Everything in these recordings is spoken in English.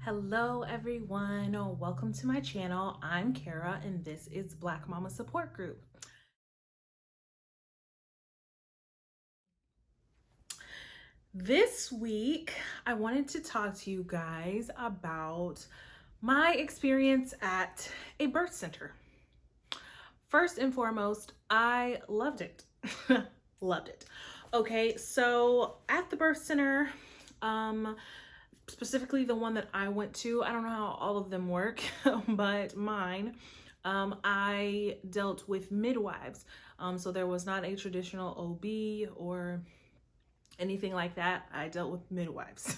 Hello everyone, welcome to my channel. I'm Kara and this is Black Mama Support Group. This week, I wanted to talk to you guys about my experience at a birth center. First and foremost, I loved it. Loved it. Okay, so at the birth center, specifically the one that I went to, I don't know how all of them work, but mine, I dealt with midwives. So there was not a traditional OB or anything like that. I dealt with midwives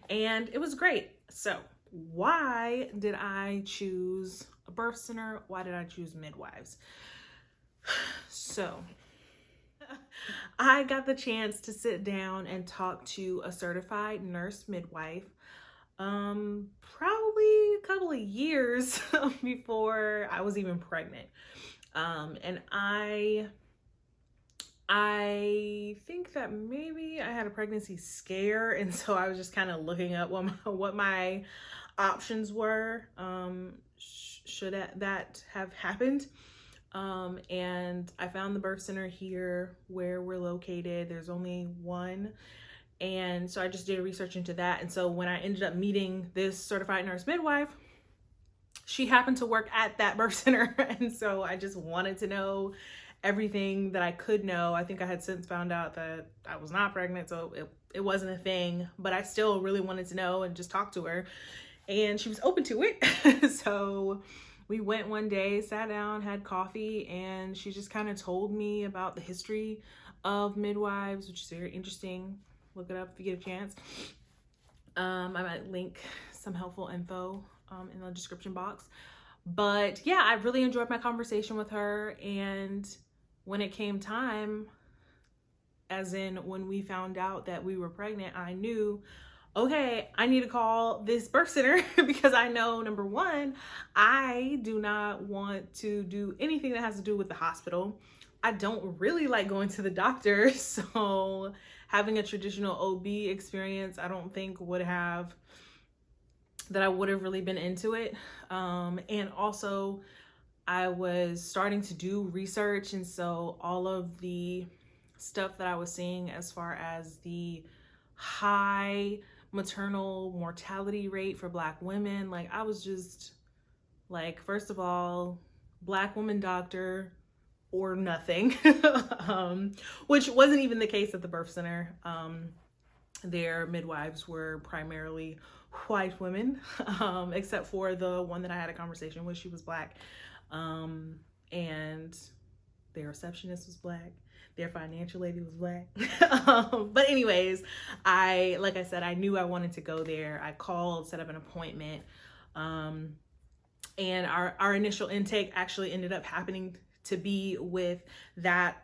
and it was great. So why did I choose a birth center? Why did I choose midwives? So I got the chance to sit down and talk to a certified nurse midwife probably a couple of years before I was even pregnant. And I think that maybe I had a pregnancy scare, and so I was just kind of looking up what my options were should that have happened. And I found the birth center here where we're located. There's only one. And so I just did research into that. And so when I ended up meeting this certified nurse midwife, she happened to work at that birth center. And so I just wanted to know everything that I could know. I think I had since found out that I was not pregnant, so it wasn't a thing, but I still really wanted to know and just talk to her. And she was open to it. So we went one day, sat down, had coffee, and she just kind of told me about the history of midwives, which is very interesting. Look it up if you get a chance. I might link some helpful info in the description box. But yeah, I really enjoyed my conversation with her. And when it came time, as in when we found out that we were pregnant, I knew, okay, I need to call this birth center because I know, number one, I do not want to do anything that has to do with the hospital. I don't really like going to the doctor, so having a traditional OB experience, I don't think I would have really been into it. And also I was starting to do research, and so all of the stuff that I was seeing as far as the high maternal mortality rate for Black women, like I was just like, first of all, Black woman doctor or nothing. Which wasn't even the case at the birth center. Their midwives were primarily white women, except for the one that I had a conversation with. She was Black, and their receptionist was Black. Their financial lady was Black. But anyways, like I said, I knew I wanted to go there. I called, set up an appointment, and our initial intake actually ended up happening to be with that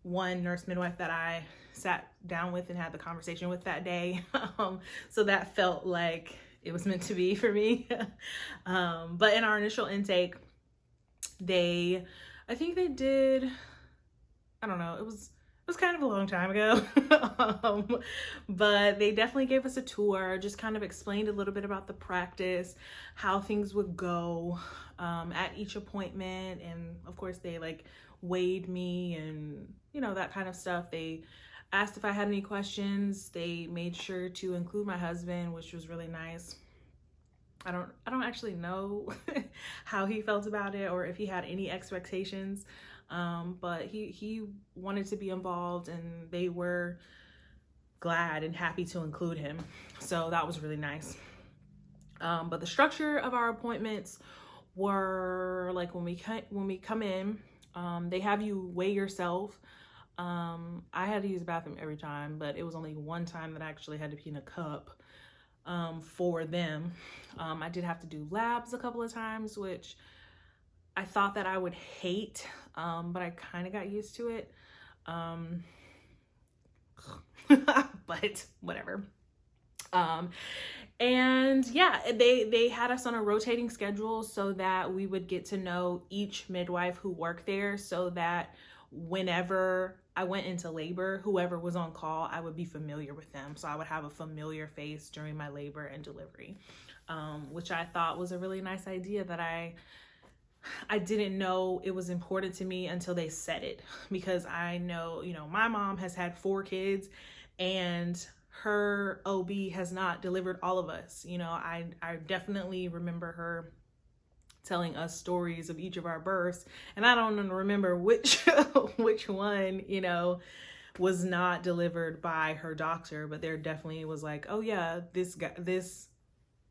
one nurse midwife that I sat down with and had the conversation with that day. So that felt like it was meant to be for me. But in our initial intake, I think they did, I don't know, it was kind of a long time ago. But they definitely gave us a tour, just kind of explained a little bit about the practice, how things would go at each appointment. And of course they like weighed me and, you know, that kind of stuff. They asked if I had any questions. They made sure to include my husband, which was really nice. I don't actually know how he felt about it or if he had any expectations. But he wanted to be involved, and they were glad and happy to include him. So that was really nice. But the structure of our appointments were like, when we come in, they have you weigh yourself. I had to use the bathroom every time, but it was only one time that I actually had to pee in a cup for them. I did have to do labs a couple of times, which I thought that I would hate, but I kind of got used to it. But whatever. And yeah, they had us on a rotating schedule so that we would get to know each midwife who worked there, so that whenever I went into labor, whoever was on call, I would be familiar with them. So I would have a familiar face during my labor and delivery, which I thought was a really nice idea that I didn't know it was important to me until they said it, because I know, my mom has had 4 kids and her OB has not delivered all of us. I definitely remember her telling us stories of each of our births, and I don't remember which which one, was not delivered by her doctor, but there definitely was like, oh yeah, this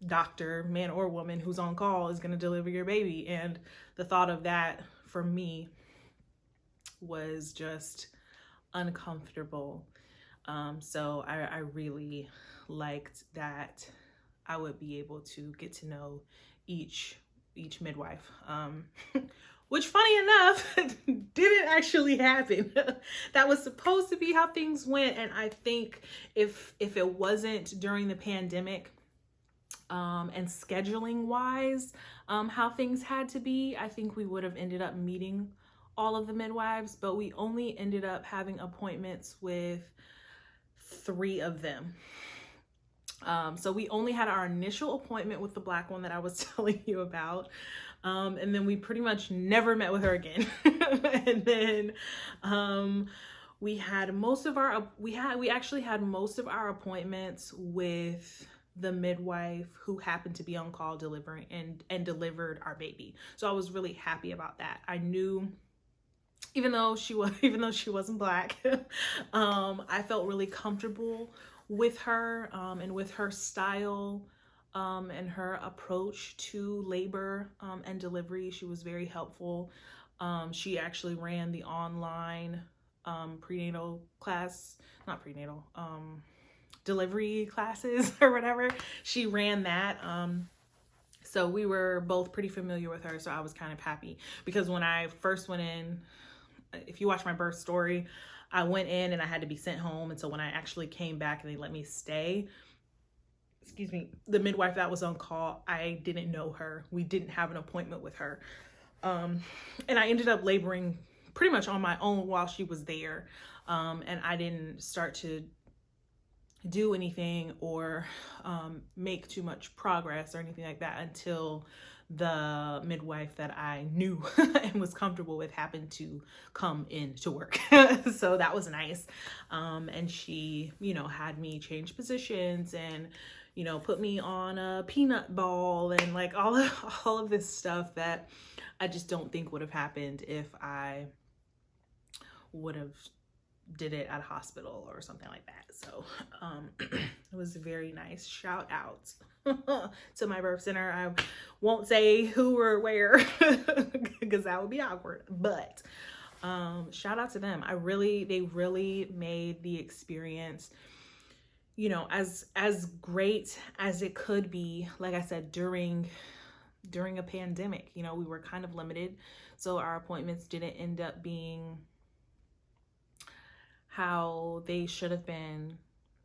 doctor, man or woman, who's on call is going to deliver your baby. And the thought of that for me was just uncomfortable. So I really liked that I would be able to get to know each midwife, which funny enough didn't actually happen. That was supposed to be how things went. And I think if it wasn't during the pandemic, and scheduling wise, how things had to be, I think we would have ended up meeting all of the midwives, but we only ended up having appointments with 3 of them. So we only had our initial appointment with the Black one that I was telling you about. And then we pretty much never met with her again. And then, we actually had most of our appointments with the midwife who happened to be on call delivering and delivered our baby. So I was really happy about that. I knew, even though she wasn't Black, I felt really comfortable with her, and with her style, and her approach to labor, and delivery. She was very helpful. She actually ran the online, prenatal class, not prenatal, delivery classes or whatever. She ran that. So we were both pretty familiar with her. So I was kind of happy, because when I first went in, if you watch my birth story, I went in and I had to be sent home. And so when I actually came back and they let me stay, the midwife that was on call, I didn't know her. We didn't have an appointment with her. And I ended up laboring pretty much on my own while she was there. And I didn't start to do anything or make too much progress or anything like that until the midwife that I knew and was comfortable with happened to come in to work. So that was nice. And she, had me change positions and, put me on a peanut ball and like all of this stuff that I just don't think would have happened if I would have did it at a hospital or something like that. So it was very nice. Shout out to my birth center. I won't say who or where because that would be awkward, but shout out to them. They really made the experience, as great as it could be. Like I said, during a pandemic, we were kind of limited, so our appointments didn't end up being how they should have been.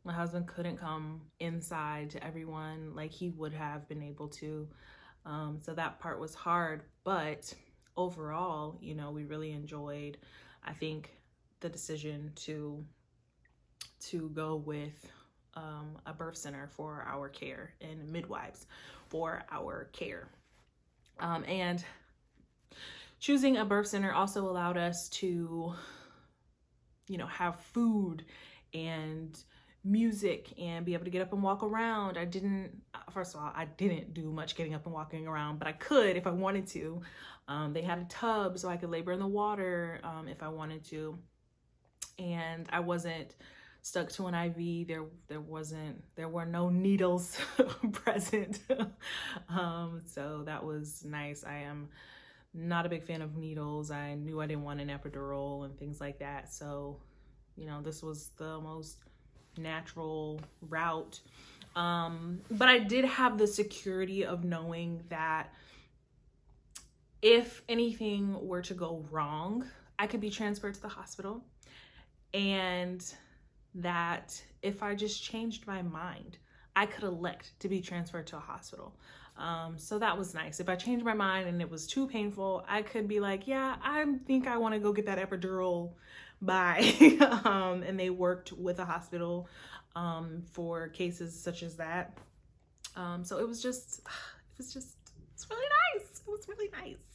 My husband couldn't come inside to everyone like he would have been able to. So that part was hard, but overall, we really enjoyed, I think, the decision to go with a birth center for our care and midwives for our care. And choosing a birth center also allowed us to have food and music and be able to get up and walk around. First of all, I didn't do much getting up and walking around, but I could if I wanted to. They had a tub so I could labor in the water if I wanted to. And I wasn't stuck to an IV. There were no needles present. So that was nice. I am not a big fan of needles. I knew I didn't want an epidural and things like that. So, this was the most natural route. But I did have the security of knowing that if anything were to go wrong, I could be transferred to the hospital, and that if I just changed my mind, I could elect to be transferred to a hospital. So that was nice. If I changed my mind and it was too painful, I could be like, yeah, I think I want to go get that epidural by and they worked with a hospital for cases such as that. So it's really nice. It was really nice.